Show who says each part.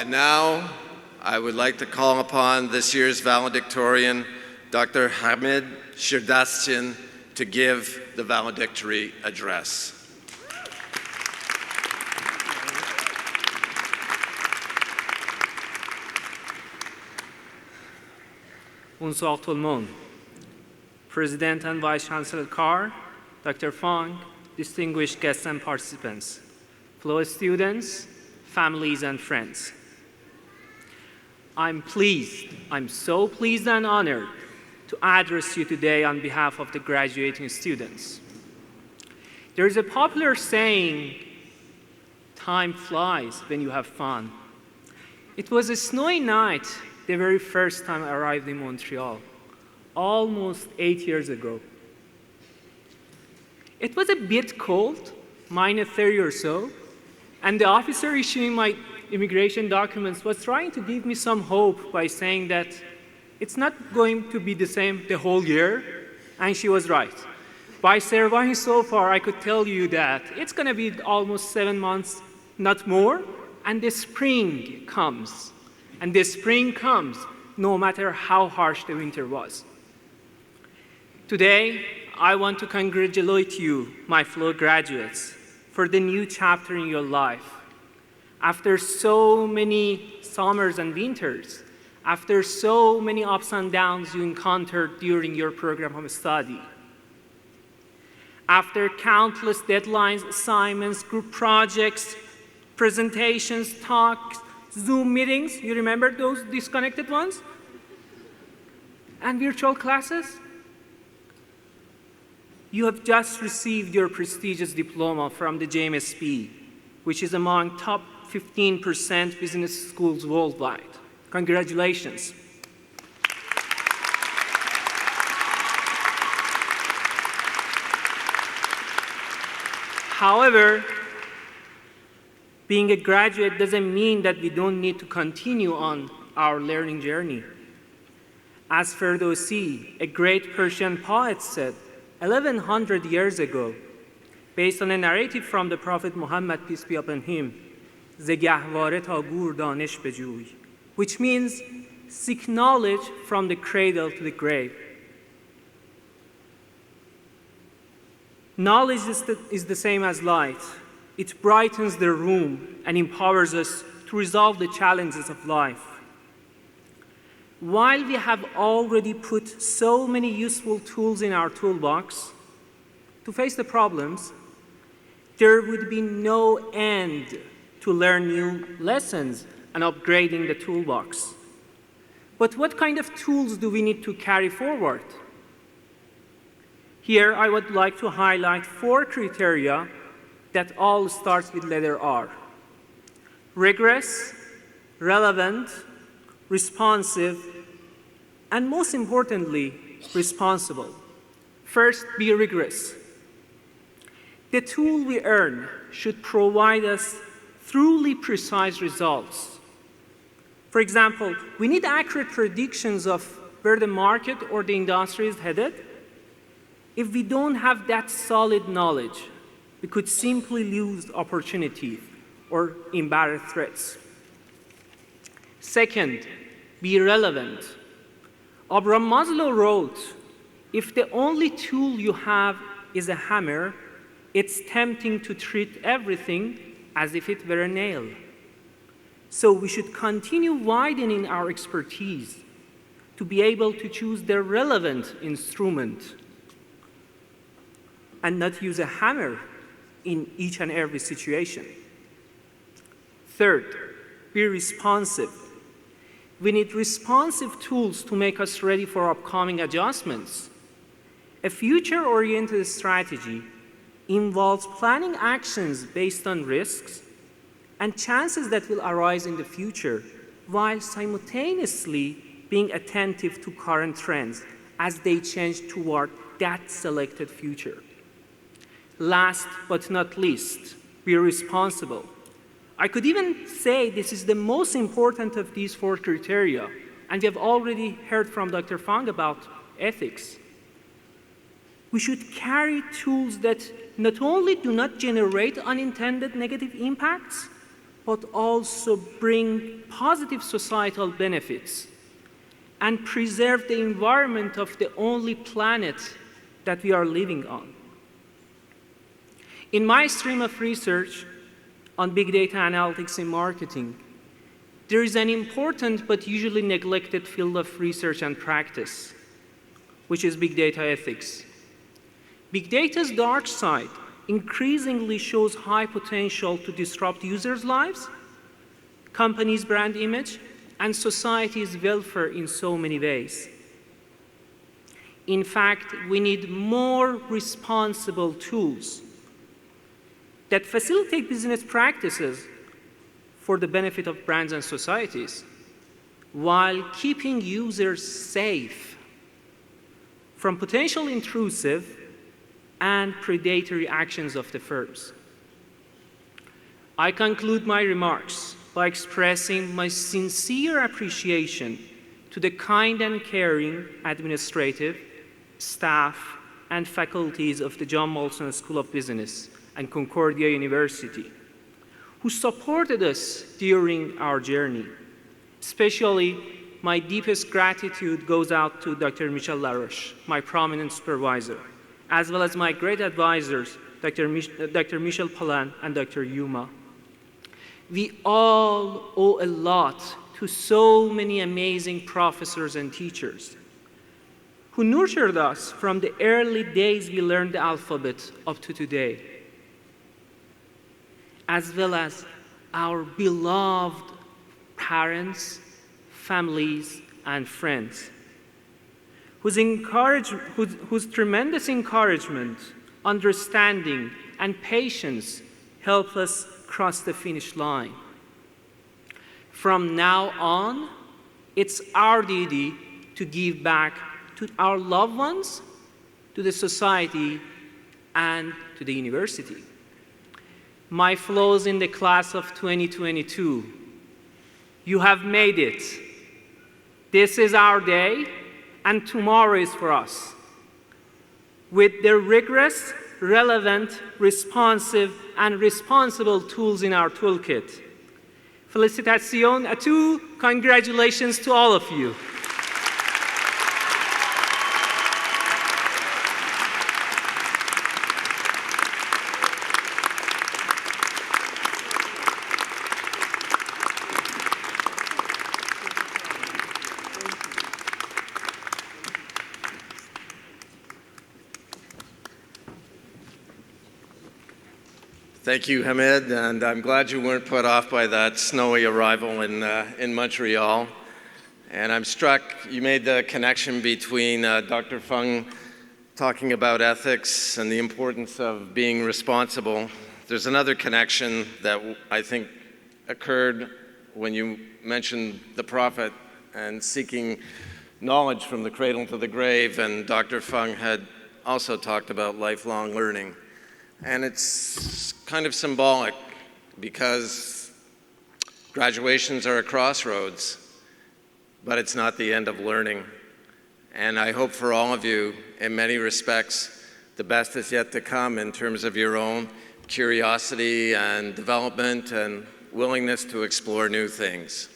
Speaker 1: And now, I would like to call upon this year's valedictorian, Dr. Hamid Shirdastian, to give the valedictory address.
Speaker 2: Bonsoir tout le monde. President and Vice Chancellor Carr, Dr. Fong, distinguished guests and participants, fellow students, families, and friends. I'm so pleased and honored to address you today on behalf of the graduating students. There is a popular saying, time flies when you have fun. It was a snowy night the very first time I arrived in Montreal, almost 8 years ago. It was a bit cold, -30 or so, and the officer issuing my immigration documents was trying to give me some hope by saying that it's not going to be the same the whole year, and she was right. By surviving so far, I could tell you that it's going to be almost 7 months, not more, and the spring comes. And the spring comes no matter how harsh the winter was. Today, I want to congratulate you, my fellow graduates, for the new chapter in your life. After so many summers and winters, after so many ups and downs you encountered during your program of study, after countless deadlines, assignments, group projects, presentations, talks, Zoom meetings, you remember those disconnected ones? And virtual classes? You have just received your prestigious diploma from the JMSP, which is among top 15% business schools worldwide. Congratulations. However, being a graduate doesn't mean that we don't need to continue on our learning journey. As Ferdowsi, a great Persian poet, said 1100 years ago, based on a narrative from the Prophet Muhammad, peace be upon him, "Ze gahware ta gur danish bejuy," which means seek knowledge from the cradle to the grave. Knowledge is the same as light. It brightens the room and empowers us to resolve the challenges of life. While we have already put so many useful tools in our toolbox to face the problems, there would be no end to learn new lessons and upgrading the toolbox. But what kind of tools do we need to carry forward? Here, I would like to highlight 4 criteria that all starts with letter R: rigorous, relevant, responsive, and most importantly, responsible. First, be rigorous. The tool we earn should provide us truly precise results. For example, we need accurate predictions of where the market or the industry is headed. If we don't have that solid knowledge, we could simply lose opportunities or embarrass threats. Second, be relevant. Abraham Maslow wrote, "If the only tool you have is a hammer, it's tempting to treat everything as if it were a nail." So we should continue widening our expertise to be able to choose the relevant instrument and not use a hammer in each and every situation. Third, be responsive. We need responsive tools to make us ready for upcoming adjustments. A future-oriented strategy involves planning actions based on risks and chances that will arise in the future, while simultaneously being attentive to current trends as they change toward that selected future. Last but not least, be responsible. I could even say this is the most important of these 4 criteria, and we have already heard from Dr. Fong about ethics. We should carry tools that not only do not generate unintended negative impacts, but also bring positive societal benefits and preserve the environment of the only planet that we are living on. In my stream of research on big data analytics in marketing, there is an important but usually neglected field of research and practice, which is big data ethics. Big data's dark side increasingly shows high potential to disrupt users' lives, companies' brand image, and society's welfare in so many ways. In fact, we need more responsible tools that facilitate business practices for the benefit of brands and societies, while keeping users safe from potential intrusive and predatory actions of the firms. I conclude my remarks by expressing my sincere appreciation to the kind and caring administrative, staff, and faculties of the John Molson School of Business and Concordia University, who supported us during our journey. Especially, my deepest gratitude goes out to Dr. Michel Laroche, my prominent supervisor, as well as my great advisors, Dr. Michel Palan and Dr. Yuma. We all owe a lot to so many amazing professors and teachers who nurtured us from the early days we learned the alphabet up to today, as well as our beloved parents, families, and friends, whose tremendous encouragement, understanding, and patience help us cross the finish line. From now on, it's our duty to give back to our loved ones, to the society, and to the university. My fellows in the class of 2022, you have made it. This is our day, and tomorrow is for us. With the rigorous, relevant, responsive, and responsible tools in our toolkit. Félicitations à tous, congratulations to all of you.
Speaker 1: Thank you, Hamid, and I'm glad you weren't put off by that snowy arrival in Montreal. And I'm struck, you made the connection between Dr. Fung talking about ethics and the importance of being responsible. There's another connection that I think occurred when you mentioned the prophet and seeking knowledge from the cradle to the grave, and Dr. Fung had also talked about lifelong learning. And it's kind of symbolic because graduations are a crossroads, but it's not the end of learning. And I hope for all of you, in many respects, the best is yet to come in terms of your own curiosity and development and willingness to explore new things.